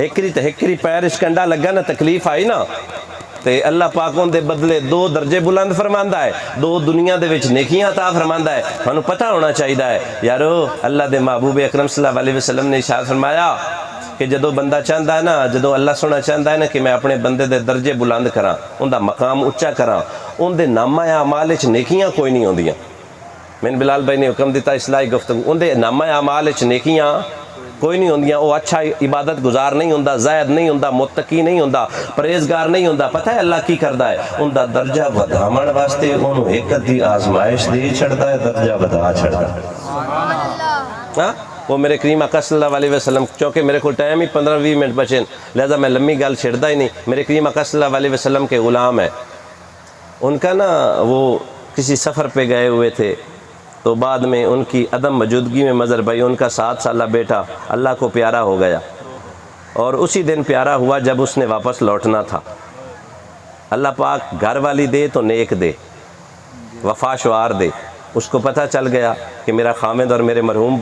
ایکری پیر کنڈا لگا نا تکلیف آئی نا تے اللہ پاک ان دے بدلے 2 درجے بلند فرماندا ہے، 2 دنیا دے وچ نیکیاں عطا فرماندا ہے۔ ہمیں پتہ ہونا چاہیے ہے یارو اللہ دے محبوب اکرم صلی اللہ علیہ وسلم نے ارشاد فرمایا کہ جدو بندہ چاہتا ہے نا، جدو اللہ سونا چاہتا ہے نا کہ میں اپنے بندے دے درجے بلند کراں، ان دا مقام اچا کراں، ان دے نامہ اعمال وچ نیکیاں کوئی نہیں ہوندیاں۔ میں بلال بھائی نے حکم دیتا اصلاحی گفتگو، ان دے نامہ اعمال وچ نیکیاں کوئی نہیں ہوندیاں، وہ اچھا عبادت گزار نہیں ہوندا، زاہد نہیں ہوندا، متقی نہیں ہوندا، پرہیزگار نہیں ہوندا۔ پتہ ہے اللہ کی کردا ہے؟ ان دا درجہ ودھاون واسطے انہوں ایک دی آزمائش دے چھڑدا ہے، درجہ ودا چھڑدا ہے۔ ہاں وہ میرے کریم آقا صلی اللہ علیہ وسلم، چونکہ میرے کو ٹائم ہی 15-20 منٹ بچے لہذا میں لمبی گل چھڑدا ہی نہیں۔ میرے کریم آقا صلی اللہ علیہ وسلم کے غلام ہے، ان کا نا وہ کسی سفر پہ گئے ہوئے تھے، تو بعد میں ان کی عدم موجودگی میں مظہر بھائی ان کا 7 سالہ بیٹا اللہ کو پیارا ہو گیا، اور اسی دن پیارا ہوا جب اس نے واپس لوٹنا تھا۔ اللہ پاک گھر والی دے تو نیک دے، وفا شعار دے۔ اس کو پتہ چل گیا کہ میرا خامد اور میرے مرحوم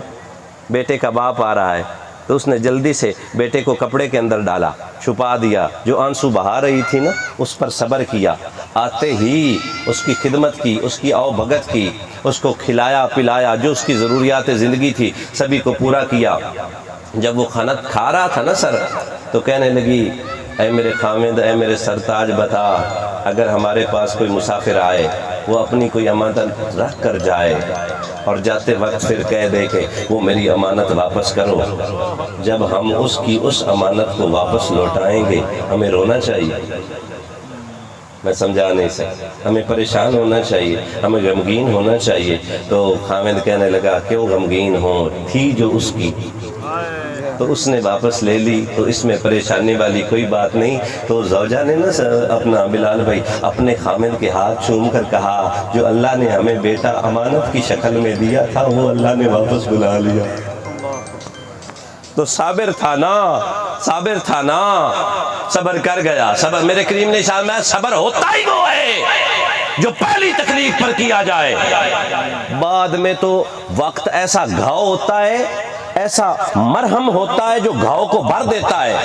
بیٹے کا باپ آ رہا ہے، تو اس نے جلدی سے بیٹے کو کپڑے کے اندر ڈالا، چھپا دیا، جو آنسو بہا رہی تھی نا اس پر صبر کیا، آتے ہی اس کی خدمت کی، اس کی آؤ بھگت کی، اس کو کھلایا پلایا، جو اس کی ضروریات زندگی تھی سبھی کو پورا کیا۔ جب وہ کھانا کھا رہا تھا نا سر، تو کہنے لگی اے میرے خامد، اے میرے سرتاج، بتا اگر ہمارے پاس کوئی مسافر آئے وہ اپنی کوئی امانت رکھ کر جائے اور جاتے وقت پھر کہہ دے کہ وہ میری امانت واپس کرو، جب ہم اس کی اس امانت کو واپس لوٹائیں گے ہمیں رونا چاہیے؟ میں سمجھا نہیں سکتا، ہمیں پریشان ہونا چاہیے، ہمیں غمگین ہونا چاہیے۔ تو خامد کہنے لگا کیوں غمگین ہوں، تھی جو اس کی تو اس نے واپس لے لی، تو اس میں پریشانی والی کوئی بات نہیں۔ تو زوجہ نے نا اپنا بلال بھائی اپنے خامد کے ہاتھ چوم کر کہا جو اللہ نے ہمیں بیٹا امانت کی شکل میں دیا تھا وہ اللہ نے واپس بلا لیا۔ تو صابر تھا نا، صابر تھا نا، صبر کر گیا۔ صبر میرے کریم نے شاہ میں صبر ہوتا ہی وہ ہے جو پہلی تکلیف پر کیا جائے، بعد میں تو وقت ایسا گھاؤ ہوتا ہے، ایسا مرہم ہوتا ہے جو گھاؤ کو بھر دیتا ہے۔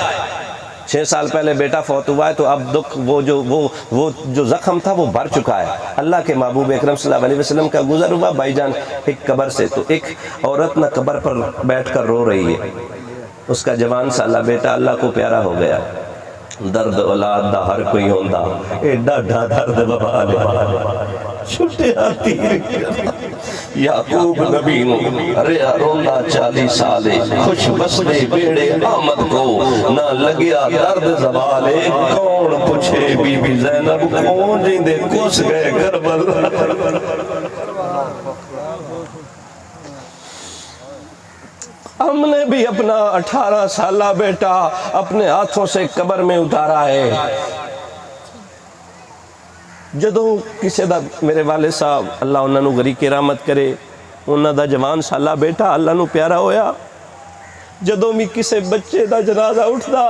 6 سال پہلے بیٹا فوت ہوا ہے تو اب دکھ وہ جو زخم تھا وہ بھر چکا ہے۔ اللہ کے محبوب اکرم صلی اللہ علیہ وسلم کا گزر ہوا بھائی جان ایک قبر سے، تو ایک عورت نہ قبر پر بیٹھ کر رو رہی ہے، اس کا جوان سالہ بیٹا اللہ کو پیارا ہو گیا۔ درد اولاد دا ہر کوئی ہوندا، اے ڈاڈا درد بابا لے چھٹے آتی یعقوب نبی نو ارے روندا 40 سالے، خوش بستے بیڑے آمد کو نہ لگیا درد زوالے، کون پوچھے بی بی زینب کون جیندے کس گئے کربل۔ ہم نے بھی اپنا 18 سالہ بیٹا اپنے ہاتھوں سے قبر میں اتارا ہے۔ جدوں کسی دا میرے والد صاحب اللہ انہاں نو غریق رحمت کرے، انہاں دا جوان سالہ بیٹا اللہ نو پیارا ہویا، جدوں بھی کسی بچے دا جنازہ اٹھدا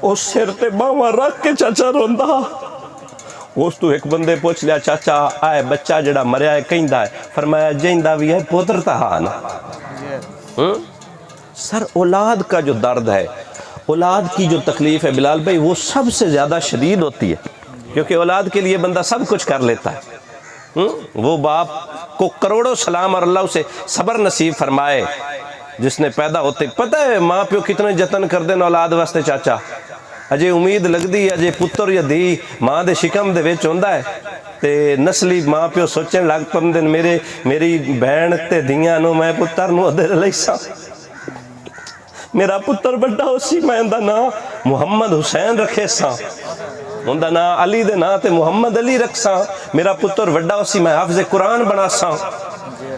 اس سر تے باواں رکھ کے چاچا روندا۔ اس تو ایک بندے پوچھ لیا چاچا آئے بچہ جڑا مریا ہے کہیں دا ہے؟ فرمایا جیندہ بھی ہے پوتر تہا نا۔ سر اولاد کا جو درد ہے، اولاد کی جو تکلیف ہے بلال بھائی وہ سب سے زیادہ شدید ہوتی ہے، کیونکہ اولاد کے لیے بندہ سب کچھ کر لیتا ہے۔ وہ باپ کو کروڑوں سلام اور اللہ اسے صبر نصیب فرمائے جس نے پیدا ہوتے، پتہ ہے ماں پیو کتنے جتن کر دیں اولاد واسطے چاچا، اجے امید لگ دی اجے پتر یا دی ماں دے شکم دے وچ ہوندا ہے تے نسلی ماں پیو سوچن لگ پندن میری بہن تے دیاں نو میں پتر نو ادھر لیسا، میرا پتر بڑا ہو سی میں اندہ نا محمد حسین رکھے سا، اندہ نا علی دے نا تے محمد علی رکھ سا، میرا پتر بڑا ہو سی میں حافظ قرآن بنا سا،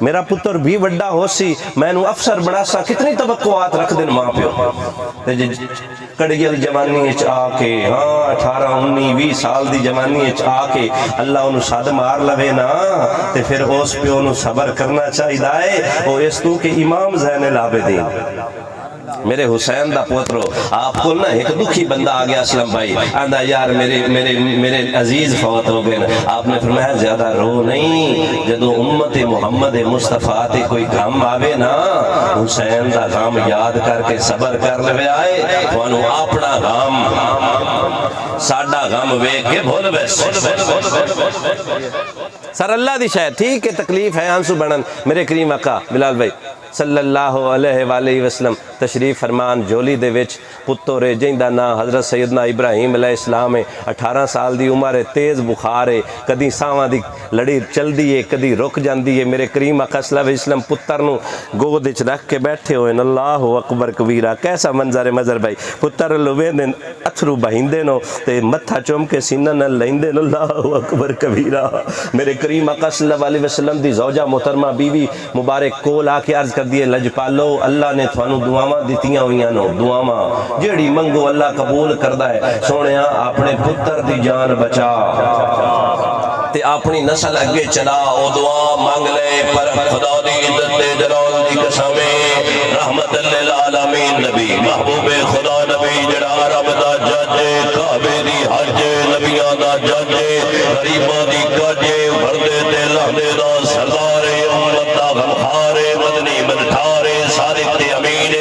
میرا پتر بھی بڑا ہو سی میں نو افسر بنا سا۔ کتنی توقعات رکھ دن ماں پیو، کڑگیل جوانی اچ آکے، ہاں 18 19 20 سال دی جوانی اچ آکے اللہ انہوں ساد مار لوے نا تے پھر اس پہ انہوں صبر کرنا چاہیے دائے، او اس تو کہ امام زین العابدین میرے حسین دا پوترو آپ کو نا ایک دکھی بندہ آ گیا اسلم بھائی آندہ یار میرے عزیز فوت ہو گئے. آپ نے فرمایا زیادہ رو نہیں, جدو امت محمد مصطفیٰ تے کوئی غم آوے نا حسین دا غم یاد کر کے صبر کر لے آئے وانو اپنا غم ساڈا غم ویکھ کے بھول بیس. سر اللہ دی شاید ٹھیک ہے تکلیف ہے آنسو بنن. میرے کریم آقا بلال بھائی صلی اللہ علیہ وآلہ وسلم تشریف فرمان جولی دے وچ پتر ہے جہندا نا حضرت سیدنا ابراہیم علیہ السلام ہے. 18 سال دی عمر ہے, تیز بخار ہے, کدی ساواں دی لڑی چل دی ہے کدی رک جاندی ہے. میرے کریم آقا صلی اللہ علیہ وسلم پتر نو گود وچ رکھ کے بیٹھے ہوئے. اللہ اکبر کبیرہ, کیسا منظر ہے مظہر بھائی. پتر لویندے اتھرو بہیندے نو تے متھا چوم کے سینہ نال لیندے. اللہ اکبر کبیرہ. میرے کریم آقا صلی اللہ علیہ وسلم دی زوجہ محترمہ بیوی مبارک کول آ کے عرض کر دیے لجپالو اللہ نے تھانو دعاواں دتیاں ہوئیاں نو, دعاواں جیڑی منگو اللہ قبول کردا ہے. سونیا اپنے پتر دی جان بچا تے اپنی نسل اگے چلا, او دعا مانگ لے پر خدا دی عزت تے جلال دی قسم رحمت للعالمین نبی محبوب خدا نبی جڑا عرب دا جج کعبے دی حج نبیاں دا جج غریباں دی گج بردے تے لہدے دا سردار امت دا غمخار مدنی منٹھار صادق تے امین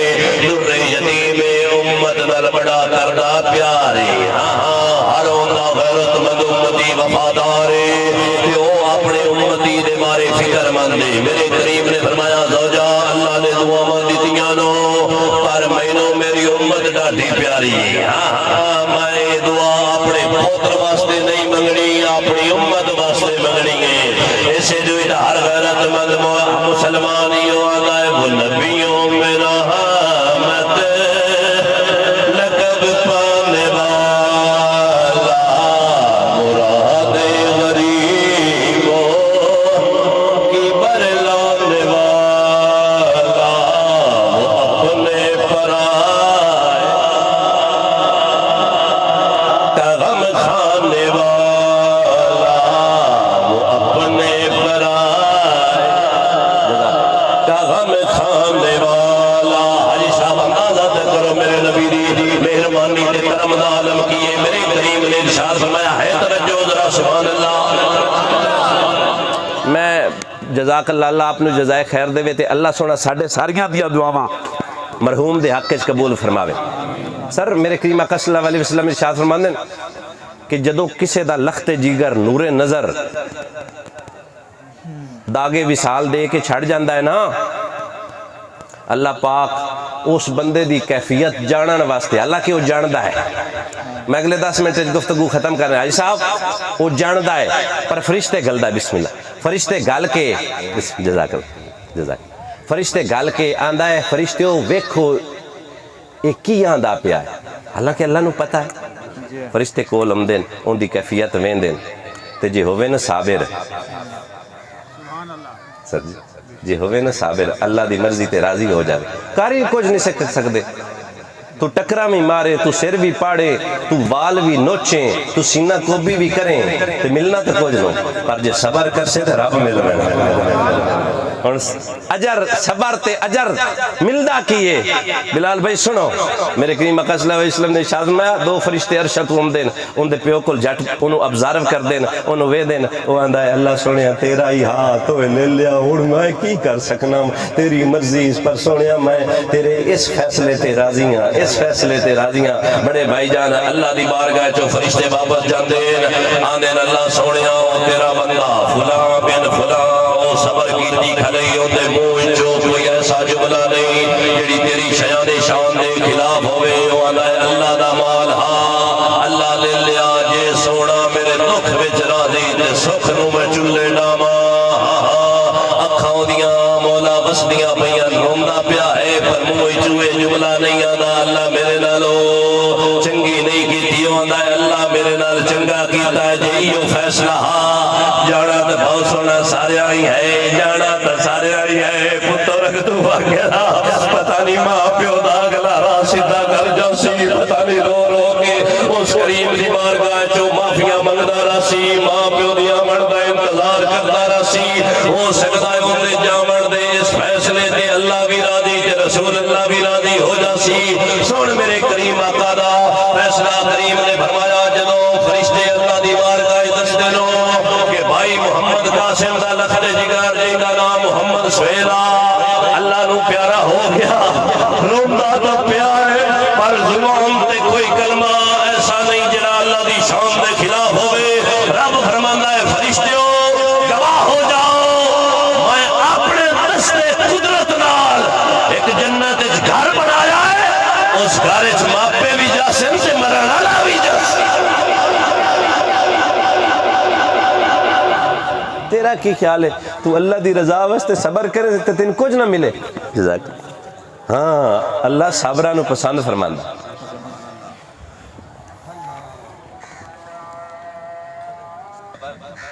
در یتیم امت نال بڑا کردا پیارے. ہر اوندا غیرت مند امتی وفادار تے او اپنے امتی دے بارے فکر مند. میرے کریم نے فرمایا زوجہ اللہ نے دعاواں دتیاں نو پر مینوں میری امت ڈاڈی پیاری. میں دعا اپنے پوتر واسطے نہیں منگنی, اپنی امت واسطے منگنی ہے. اسے جو ہر غیرت مند مسلمان ہی آتا ہے وہ نبیوں میں رحمت لقب پانے والا مراد غریبوں کی برلانے والا اپنے پرائے کا غم کھانے والا اپنے پرائے کا غم کھانے والا. حاجی صاحب اندازہ کرو میرے نبی دی مہربانی تے کرم دا عالم کیے. میرے کریم نے ارشاد فرمایا ہے توجہ ذرا سبحان اللہ. میں جزاک اللہ اللہ آپ نے جزائے خیر دے وے تے اللہ سونا ساڈے ساریاں دیاں دعاواں مرحوم دے حق وچ قبول فرماوے. سر میرے کریم آقا صلی اللہ علیہ وسلم ارشاد فرماندے کہ جدوں کسے دا لخت جگر نور نظر داغے وصال دے کے چھڑ جاندہ ہے نا, اللہ پاک اس بندے دی کیفیت جانن واسطے, اللہ کہ وہ جاندہ ہے. میں اگلے 10 منٹ گفتگو ختم کرنا ہے. حاجی صاحب وہ جاندہ ہے پر فرشتے گلدہ ہے. بسم اللہ. فرشتے گل کے جزاک فرشتے گل کے آندہ ہے فرشتے ہو ویکھو ایک کی آندہ پیا ہے. حالانکہ اللہ نو پتہ ہے. فرشتے کول امدین ان دی کیفیت وین دین تے جے ہوئے نا صابر سر جی ہوئے نا صابر اللہ دی مرضی تے راضی ہو جائے. کاری کچھ نہیں سکتے. تو ٹکرا بھی مارے, تو سر بھی پاڑے, تو وال بھی نوچیں, تو سینہ کوبی بھی کریں تے ملنا تو کچھ نو, پر جے صبر کر سے تے رب مل رہے. اجر صبر تے اجر ملدہ کیے. بلال بھائی سنو, میرے کریم آقا صلی اللہ علیہ وسلم نے شازمایا 2 فرشتے عرش تو ہم دین ان دے پیو کل جٹ انہوں ابزارو کر دین انہوں وے دین. وہ آندہ ہے اللہ سنیا تیرا ہی ہاتھ ہوئے لے لیا ہوں میں کی کر سکنا, تیری مرضی اس پر سنیا میں تیرے اس فیصلے تے راضی ہاں, اس فیصلے تے راضی ہاں. بڑے بھائی جان اللہ دی بارگاہ چو فرشتے واپس جان دین آندین اللہ سنیا تیرا بندہ فلاں بن فلاں صبر کی کھلئی ہوتے موہ جو کوئی ایسا جملہ نہیں جڑی تیری شیان شان دے خلاف ہوئے. اللہ دا مال ہاں اللہ لے لیا جے سونا میرے دکھ وچ راضی تے سکھ نو میں چلے ڈاما. اکھاں دیاں مولا بسدیاں پیاں روندہ پیا ہے پر موہ چوئے جملہ نہیں آنا اللہ میرے نالو چنگی نہیں کیتی آندا ہے اللہ میرے نال چنگا کیتا ہے. جے ایو فیصلہ ہاں جانا تے بہت سونا سارے آئی ہے, جانا تے سارے آئی ہے. پتر تو وغیرہ پتہ نہیں ماں پیو دا گلا راسدہ کر جاسی, پتہ نہیں رو رو کے اس کریم دی بارگاہ چو معافیاں منگدا راسی, ماں پیو دیا مندا انتظار کردا راسی. ہو سکتا ہے انہیں جامن دے اس فیصلے تے اللہ بھی راضی تے رسول اللہ بھی راضی ہو جاسی. کریم آقا دا فیصلہ کریم نے فرمایا جدو فرشتے اللہ دی بارگاہ دس دنو کہ بھائی محمد قاسم دا لخت جگر جن دا نام محمد سہیلا اللہ نو پیارا ہو گیا روندہ تو پیار ہے پر زبان تے کوئی کلمہ ایسا نہیں جڑا اللہ دی شان دے خلاف ہوئے رب فرماندا ہے فرشتیوں گواہ ہو جاؤ میں اپنے دستے قدرت نال ایک جنت وچ گھر بنایا ہے اس گھر وچ ماپے بھی جاسن تے مرن والا بھی جاسن تیرا کی خیال ہے تو اللہ دی رضا واسطے صبر کرے تے تین کچھ نہ ملے جزاک ہاں اللہ صبراں نو پسند فرماندا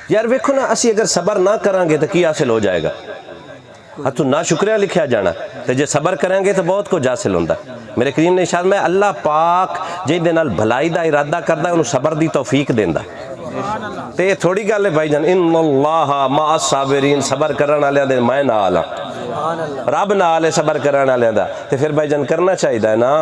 یار ویکھو نا اسی اگر صبر نہ کریں گے تو کی حاصل ہو جائے گا تو نہ شکریہ لکھیا جانا تو جے صبر کریں گے تو بہت کچھ حاصل ہوندہ میرے کریم نے ارشاد میں اللہ پاک جن دے نال بھلائی دا ارادہ کردا ہے انہوں صبر دی توفیق دیندا تے یہ تھوڑی گل ہے بھائی جان ان اللہ مع الصابرین صبر کرن والے دے میں نال رب نال ہے صبر کرن والے دا تے پھر بھائی جان کرنا چاہیے نا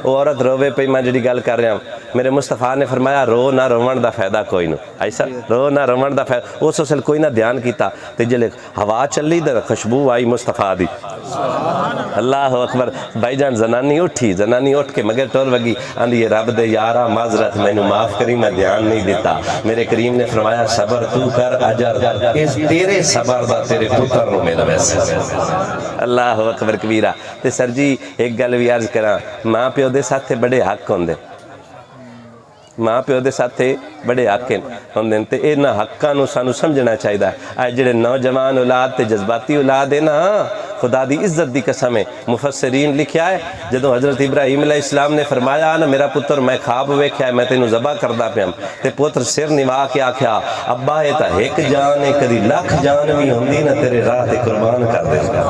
وہ عورت روے پہ میں جڑی گل کر رہا ہوں میرے مصطفیٰ نے فرمایا رو نہ رومن دا فائدہ کوئی نو ایسا رو نہ رومن دا فائدہ اس وصل کوئی نہ دھیان کیتا تے جلے ہوا چلی دا خوشبو آئی مصطفیٰ دی اللہ اکبر بھائی جان زنانی اٹھ کے مگر ٹول وگی آندھی رب دے یارا معذرت میں نو معاف کری میں دھیان نہیں دیتا میرے کریم نے فرمایا صبر تو کر اجر اس تیرے صبر دا تیرے پتر نو میرا ویسے اللہ اکبر کبیرہ تے سر جی ایک گل بھی عرض کرا ماں پیو دے ساتھ بڑے حق ہوندے ماں پیو دے ساتھ بڑے حق ہوندے تے اے نہ حقاں نو سانو سمجھنا چاہیے اے جڑے نوجوان اولاد تے جذباتی اولاد ہے نا خدا دی عزت دی قسم ہے مفسرین لکھیا ہے جدو حضرت ابراہیم علیہ السلام نے فرمایا نا میرا پتر میں خواب ویکھیا ہے میں تینوں ذبح کردا پیام تے پتر سر نوا کے آکھیا ابا اے تا ایک جان ہے کدی لاکھ جان بھی ہوندی نا تیرے راہ تے قربان کر دیندا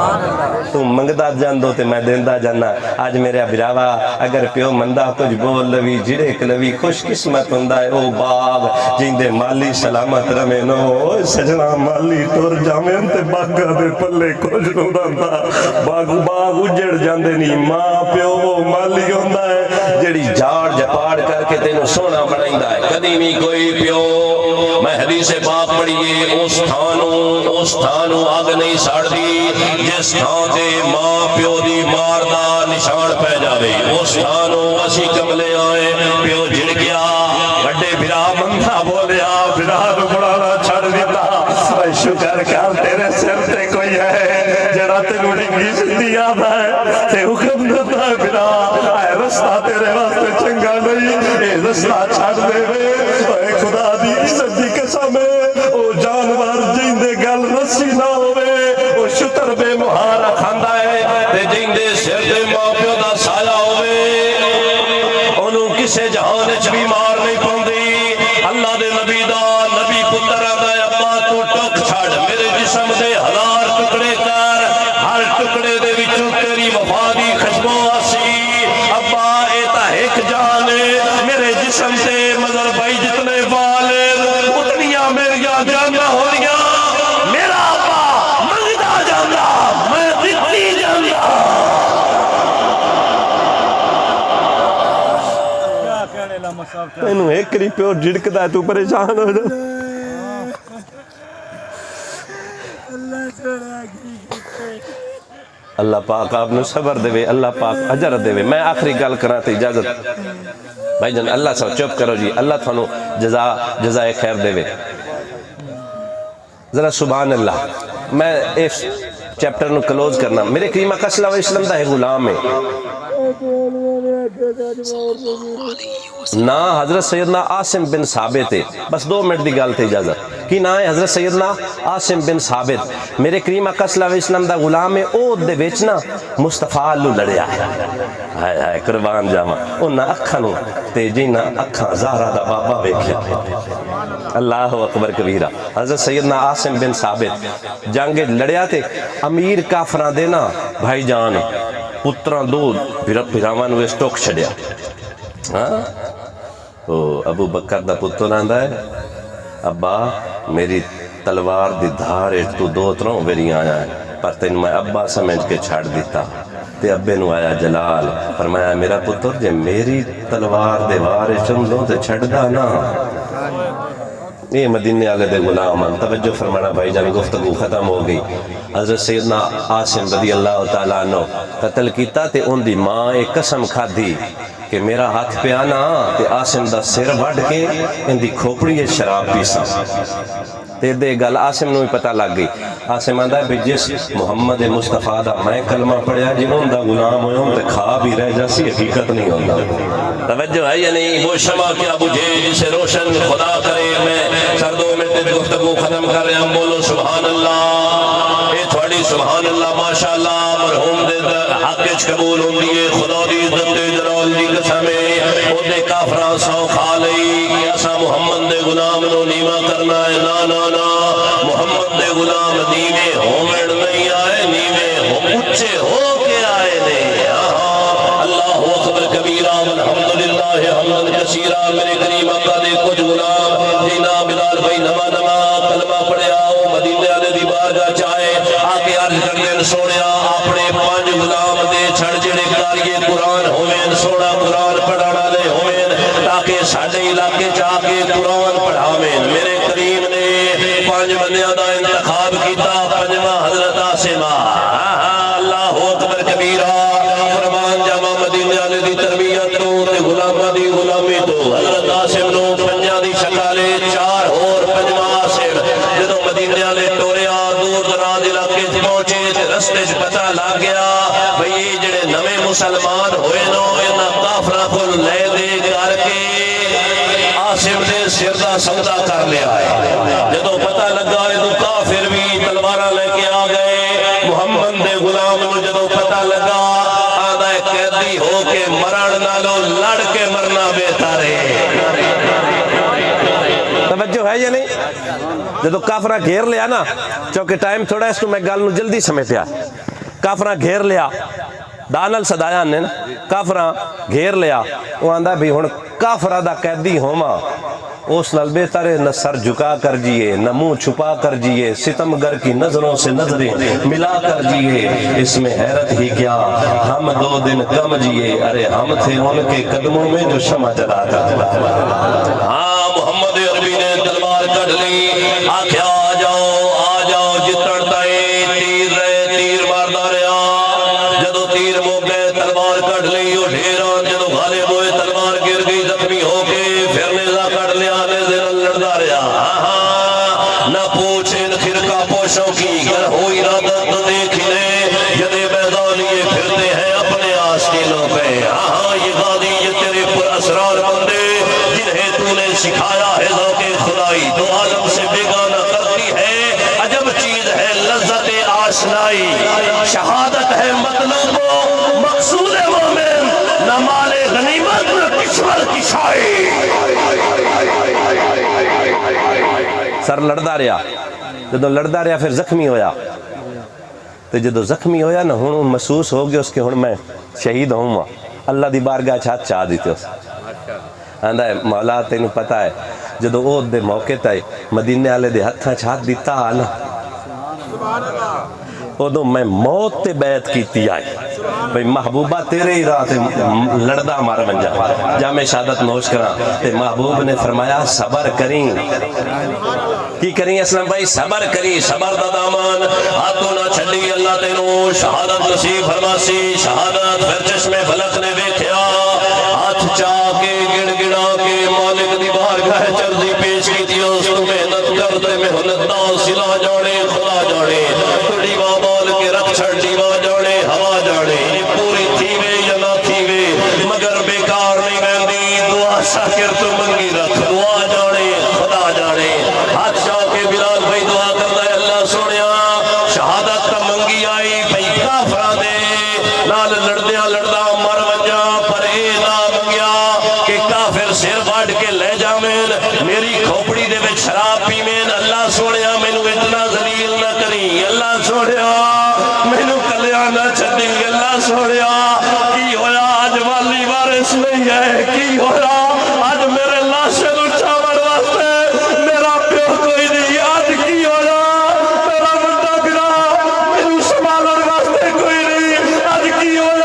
تو منگدا جاندو تے میں دیندا جانا اج میرے براوا اگر پیو مندا کچھ بول لوی جڑے کلوی خوش قسمت ہوندا ہے او باغ جیندے مالی سلامت رہے نو سجنا مالی ٹر جاویں تے باغاں دے پلے کچھ نہ باغ اجڑ جاندے نہیں ماں پیو وہ مالی ہوندا ہے جڑی جھاڑ جپاڑ کر کے تینوں سونا بنائندا ہے کدی بھی کوئی پیو میں حدیث پاک پڑھیے اس تھانوں آگ نہیں ساڑدی جس تھان تے ماں پیو دی مار دا نشان پہ جاوے اس تھانوں اسی کملے آئے پیو جڑ گیا بڑے بھرا مندہ بولیا بھرا نو بڑانا چھڑ دیتا شکر کر تیرے سر تے کوئی ہے جڑا تینوں ڈنگی سندھی آدھا ہے تے حکم دیتا ہے بھرا اے رستہ تیرے واسطے چنگا نہیں اے رستہ چھڑ دے وے اے خدا دی عزت دی قسم ہے او جانور جیندے گل رسی نہ ہوئے او شتر بے مہارا کھاندا ہے تے جیندے سر دے ماں پیو دا سایہ ہوئے انہوں کسے جہان وچ بھی مار نہیں پوندی اللہ دے نبی دا نبی پتر آندا ہے ابا تو ٹک چھڑ میرے جسم دے ہزار ٹکڑے کر ہر ٹکڑے دے وچوں تیری وفا دی خوشبو آسی ابا اے تا ایک جان میرے جسم سے مگر بھائی جتنے والے اتنیاں میریاں جانا ہو رہیاں میرا ابا منگدا جانا میں دتی جانا تینوں ایک کری پیو جھڑکدا ہے تو پریشان ہو جا اللہ پاک آپ نے صبر دے اللہ پاک اجر دے میں آخری گل کرا تے اجازت بھائی جان اللہ سے چپ کرو جی اللہ تھانو جزائے خیر دے ذرا سبحان اللہ میں اس چیپٹر نو کلوز کرنا میرے کریم آقا صلی اللہ علیہ وسلم دا ہے غلام ہے نا حضرت سیدنا عاصم بن ثابت ہے بس 2 منٹ دی گل تے اجازت کی نا ہے حضرت سیدنا عاصم بن ثابت میرے کریم آقا صلی اللہ علیہ وسلم دا غلام ہے او دے وچ نا مصطفیٰ لو لڑیا ہے ہائے ہائے قربان جاواں انہاں اکھاں نو تے جنہاں اکھاں زہرا دا بابا ویکھیا اللہ اکبر کبیرہ حضرت سیدنا عاصم بن ثابت جنگ لڑیا تے امیر کافراں دے نا بھائی جان پتراں دو بھراواں نو اسٹوک چھڈیا ہاں ابو بکر دا پتر آندا ہے ابا میری تلوار دی دھار تو 2-3 ویری آیا ہے پر تین میں ابا سمجھ کے چھاڑ دیتا تے ابے نو آیا جلال، فرمایا میرا پتر جے میری تلوار دے وارے چمدوں تے چھڑدا نا۔ یہ مدینے والے دے غلام ہیں، توجہ فرمانا بھائی جان، گفتگو ختم ہو گئی۔ حضرت سیدنا عاصم رضی اللہ تعالیٰ عنہ قتل کیتا تے ان دی ماں ایک قسم کھادی کہ میرا ہاتھ پہ آنا تے عاصم دا سر وڈ کے ان دی کھوپڑی شراب پیسا۔ تے دے گل عاصم نو ہی پتہ لگ گئی۔ عاصم آندا ہے بھی جس محمد مصطفیٰ دا میں کلمہ پڑھیا جی ان دا غلام ہویا تے کھا بھی رہ جاسی، حقیقت نہیں ہوتا۔ توجہ ہے یا نہیں؟ وہ شمع کیا بجھے جسے روشن خدا کرے۔ میں سردوں میں تے گفتگو ختم کر رہے ہیں، بولو سبحان اللہ۔ اے تھوڑی سبحان اللہ ماشاءاللہ مرحوم دے حق وچ قبول ہوندی ہے۔ خدا دی عزت تے جلال دی قسم ہے، او دے کافراں سو کھا لئی کہ اساں محمد دے غلام نو نیواں کرنا ہے۔ نا نا نا، محمد دے غلام نیوے ہومن نہیں آئے، نیوے اونچے ہو کے آئے نے۔ اللہ اکبر کبیرہ والحمدللہ حمدا کثیرا۔ میرے کریم آقا دے کچھ غلام جینا بلال بھائی نما نما کلمہ پڑھیا، او مدینے والے دی بارگاہ چاہے آ کے عرض کر دین سونیا اپنے 5 غلام دے چھڑ جڑے قاری قرآن ہوئیں، سونا قرآن پڑھانا لے ہوئیں تاکہ ساڈے علاقے جا کے قرآن پڑھاویں۔ میرے کریم نے 5 بندیاں دا انتخاب کیتا، 5واں حضرت عاصم۔ اللہ اکبر کبیرہ۔ فرمان جامع مدینے والے دی تربیت تو تے غلاماں دی غلامی تو حضرت عاصم نو 5 دی شکالے 4 اور 5واں عاصم جدوں مدینے والے ٹوریا دور دراز علاقے پہنچے تے رستے چ پتہ لگ گیا بھئی یہ جڑے نویں مسلمان ہوئے نو انہاں کافراں کول لے دے کر کے عاصم نے سر دا سودا کر لیا ہے۔ جدوں پتہ لگا اے تو کافر بھی تلواراں لے کے آ گئے۔ محمد دے غلام نو جدوں پتہ لگا آندا ہے قیدی ہو کے مرن نالوں لڑ کے مرنا بہتر ہے۔ توجہ ہے یا نہیں؟ جدو کافرہ گھیر لیا نا، چونکہ ٹائم تھوڑا ہے اس تو میں گل نو جلدی سمیٹیا۔ کافرہ گھیر لیا، دانل صدایا نے نا، کافرہ گھیر لیا، وہ آندہ بھی ہن کافرہ دا قیدی ہوما اس نال بہتر ہے نہ سر جھکا کر جیے، نہ منہ چھپا کر جیے، ستمگر کی نظروں سے نظریں ملا کر جیے، اس میں حیرت ہی کیا ہم 2 دن کم جیے، ارے ہم تھے ان کے قدموں میں جو شمع جلا کر۔ ہاں محمد عربی نے تلوار کٹ لی، آکھیا آ جاؤ جتڑتا ہے تیر رہے تیر ماردا رہا۔ جدو تیر مو گئے تلوار کٹ لی، وہ ڈھیران جدو غالب ہوئے تلوار گر گئی زخمی ہو کے، پھر نیزہ کٹ لیا نیزے نال لڑدا رہا۔ نہ پوچھیں خرقہ پوشوں کی گر ہوئی ردت دیکھنے، یدے بیضا لیے پھرتے ہیں اپنے آستینوں پہ۔ یہ غازی یہ تیرے پر اسرار بندے جنہیں تو نے سکھایا ہے ذوق خدائی، تو عالم سے بیگانہ کرتی ہے عجب چیز ہے لذت آشنائی۔ شہادت ہے مطلوب و مقصود مومن، نہ مال غنیمت نہ کشور کی شائی۔ سر لڑدا رہا، جدو لڑدا رہا پھر زخمی ہویا، تو جدو زخمی ہویا نا ہن محسوس ہو گیا اس کے ہن میں شہید ہوں۔ اللہ دی بارگاہ چھات چاہ دیتے اس آندہ ہے مولا تینوں پتہ ہے جدو او دے موقع تائے مدینے والے دے ہتھاں چھات دیتا آنا، ادو میں موت تے بیعت کیتی آئے بھئی محبوبہ تیرے ہی راہ تے لڑدا ہمارا بن جا، جامع شہادت نوش کرا تے محبوب نے فرمایا صبر کریں۔ کی کریں اسلام بھائی؟ صبر کریں، صبر دا دامان ہاتھوں نہ چھڑی، اللہ تینوں شہادت نصیب فرماسی۔ شہادت پھر چشمے فلک نے دیکھیا، ہاتھ چاہ کے گڑ گڑا کے مالک دی بارگاہ چرزی پیش کی تھی، اس تو محنت کرتے محنت دا سلا جانے خدا جانے، دیوا بال کے رکھ چھڑ دیوا جانے ہوا جانے، پوری تھیوے یا نہ تھیوے مگر بیکار نہیں گندی، دعا شاکر تو منگی رکھ، دعا جانے خدا جانے۔ ہاتھ چاہ کے بلال بھائی دعا کرتا ہے اللہ سونیا شہادت تا منگی آئی بھائی کافرہ دے نال لڑدیاں لڑدا مر ونجا، پر اے نہ منگیا کہ کافر سر وڈ کے لے جاویں، میری کھوپڑی دے وچ شراب پیویں۔ اللہ سونیا مینوں اتنا ذلیل نہ کری، اللہ سونیا مینوں کلیا نہ چھڈی، اللہ سونیا کی ہویا اج والی وارث نہیں ہے، کی ہویا اج میرے لاشے نوں چاوڑ واسطے میرا پیو کوئی نہیں، اج کی ہویا میرا بڑا بھرا مینوں سنبھالن واسطے کوئی نہیں، اج کی ہویا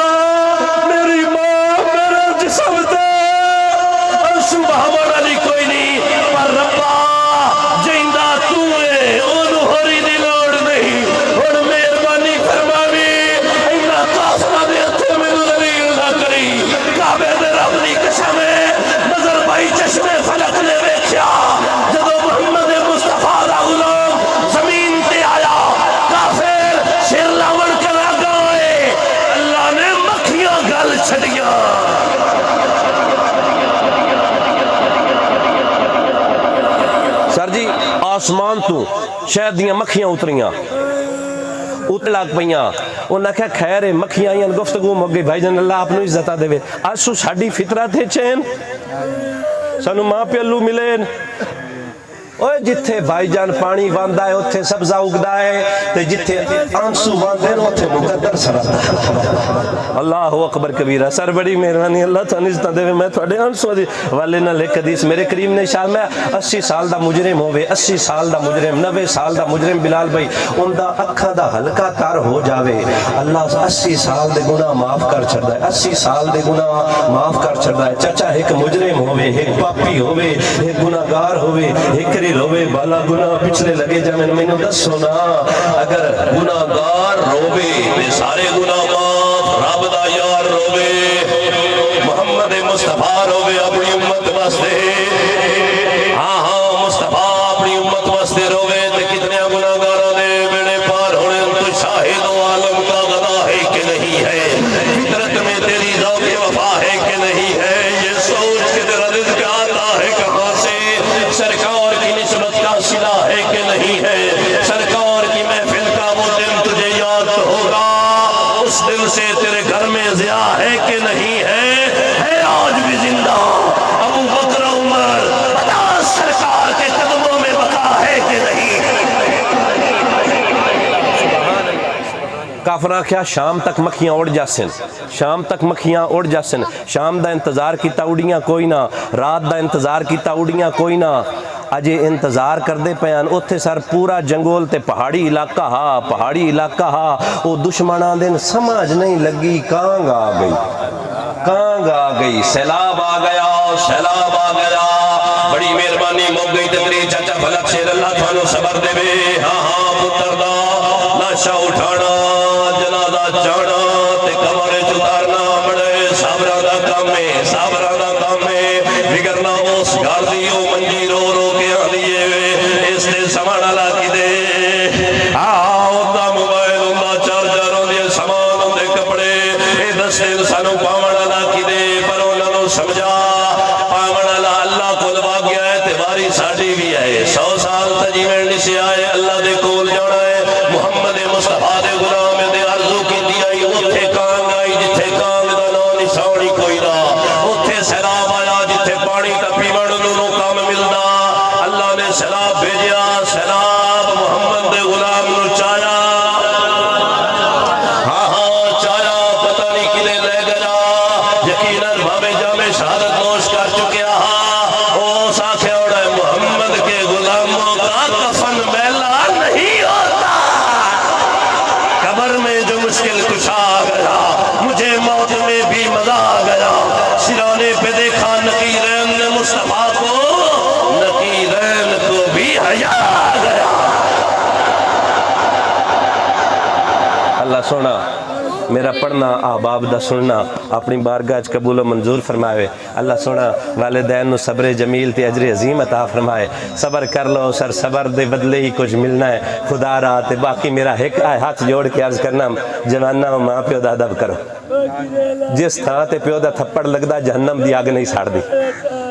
آسمان تو شہد دیاں مکھیاں اتریاں ات لگ پیاں انہاں کہا خیر مکھیاں آئیں گفتگو مک گئی بھائی جان اللہ آپ نے عزتہ دے اسو ساڑی فطرت ہے چین سانو ماں پیلو ملین اوہ جتھے بھائی جان پانی واندہ ہے اتھے سبزہ اگدہ ہے تے جتھے آنسو واندے ہیں اتھے مقدر سرطہ ہے اللہ اکبر کبیرہ سر بڑی مہربانی اللہ تعالیٰ نزدہ دے میں تھوڑے آنسو دی والے نہ لے حدیث میرے کریم نے شاہ میں 80 سال دا مجرم ہوئے 80 سال دا مجرم 90 سال دا مجرم بلال بھائی ان دا اکھا دا ہلکا تار ہو جاوے اللہ 80 سال دے گناہ معاف کر چھڑ دائے 80 سال دے گناہ معاف کر چھڑ دائے چچا ایک مجرم ہوئے ایک پاپی ہوئے ایک گناہگار ہوئے ایک روے بالا گناہ پچھلے لگے جمین میں نے دسو نا اگر گناہگار روے میں سارے گناہ معاف رب دا یار روے محمد مصطفیٰ روے اپنی امت واسطے ہاں ہاں مصطفیٰ اپنی امت واسطے روے تے کتنے گناہگاروں دے بیڑے پار ہونے تو شاہد و عالم کا گناہ ہے کہ نہیں ہے فطرت میں تیری ذوق وفا ہے کہ نہیں ہے یہ سوچ کے تیرا رزق آتا ہے کہاں سے سرکار کی نسبت کا صلہ ہے کہ نہیں ہے سرکار کی محفل کا وہ دن تجھے یاد ہوگا اس دن سے تیرے گھر میں ضیاء ہے کہ نہیں ہے آج بھی زندہ ابو بکر عمر بتا سرکار کے قدموں میں بقا ہے کہ نہیں کافرہ کیا شام تک مکھیاں اڑ جاسن شام تک مکھیاں اڑ جاسن شام دا انتظار کیتا اڑیاں کوئی نہ رات دا انتظار کیتا اڑیاں کوئی نہ اجے انتظار کر دے پیان اتھے سر پورا جنگول تے پہاڑی علاقہ ہا او دشمناں دن سمجھ نہیں لگی کانگ آ گئی سیلاب آ گیا بڑی مہربانی موگ گئی تدری چچا بھلک شیر اللہ تھانو صبر دے بے ہاں پتر دا لاشا اٹھانا جنازہ جانا تے کمرے چتارنا بڑے صابرہ دا کام ہے بگرنا اس گھر دیو منجی رو رو کے آنیے اس نے سمانا لاکی دے دا موبائل دا چارجر ہوندے سامان ہوندے کپڑے اے دستے انسانوں پاونا لاکی دے پر انہوں نے سمجھا پاونا اللہ کو لوا گیا ہے تیواری ساڑھی بھی ہے 100 سال تجیویں نسے آئے اللہ دے کول جانا ہے محمد مصطفیٰ دے غلام دے عرضو کی دیائی اتھے کانگ آئی جتھے کانگ دا نانی ساڑی کوئی دا اتھے سیلاب آیا جتھے پانی تپی بڑھنوں کام ملدا اللہ نے سیلاب بھیجیا سیلاب محمد دے غلام نو چایا ہاں چایا پتہ نہیں کلے لے گیا یقیناً بھامے جامے شہادت نوش کر چکیا او ساکھے اوڑا محمد کے غلاموں کا کفن میلا نہیں ہوتا قبر میں جو مشکل کچھ آ گیا مجھے موت میں بھی مزہ آ گیا سرانے پہ دیکھا نقیرین نے مصطفیٰ کو نقیرین کو بھی حیا آ گیا اللہ سونا میرا پڑھنا آباب دا سننا اپنی بارگاہ قبول و منظور فرمائے اللہ سونا والدین نو صبر جمیل تے اجر عظیم عطا فرمائے صبر کر لو سر صبر دے بدلے ہی کچھ ملنا ہے خدا را تے باقی میرا ایک ہاتھ جوڑ کے عرض کرنا جوانہ ماں پیو دا ادب کرو جس تھا تے پیو دا تھپڑ لگدا جہنم دی آگ نہیں ساڑ دی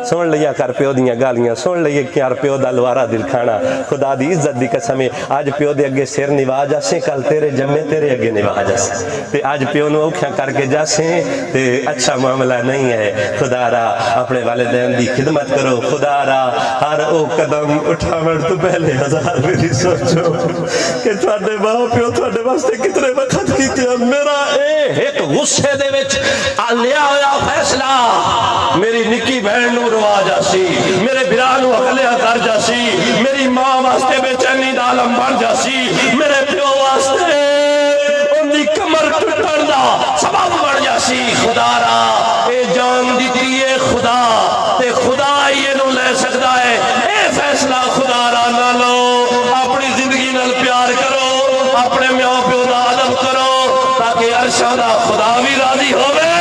سن لیا کر پیو دیاں گالیاں سن لیا کیار پیو دا لوارا دل کھانا خدا دی عزت دی قسمیں آج پیو دے اگے سر نوا جاسیں کل تیرے جمے تیرے اگے نوا جاسیں تے آج پیو نو اوکھیاں کر کے جاسیں تے اچھا معاملہ نہیں ہے خدا را اپنے والدین دی خدمت کرو خدا را ہر او قدم اٹھاوڑ تو پہلے ہزار میری سوچو کہ تھوڑے ماں پیو تھوڑے واسطے کتنے وقت کی تھی میرا ایک غصے دے وچ لیا ہویا فیصلہ میری نکی بہن نو روا جاسی میرے برانو اگلیا کر جاسی میری ماں واسطے بے چینی دالم بڑھ جاسی میرے پیو واسطے ان دی کمر ٹوٹن دا سبب بڑھ جاسی خدا را اے جان دیتی ہے خدا تے خدا یہ نو لے سکتا ہے اے فیصلہ خدا را نہ لو اپنی زندگی نال پیار کرو اپنے میاں پیو دا ادب کرو تاکہ عرشاں دا خدا بھی راضی ہوئے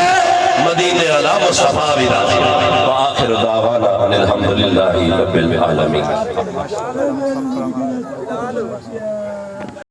مدینے علا مصطفیٰ بھی راضی ہوئے وآخر دعوانا الحمدللہ رب العالمین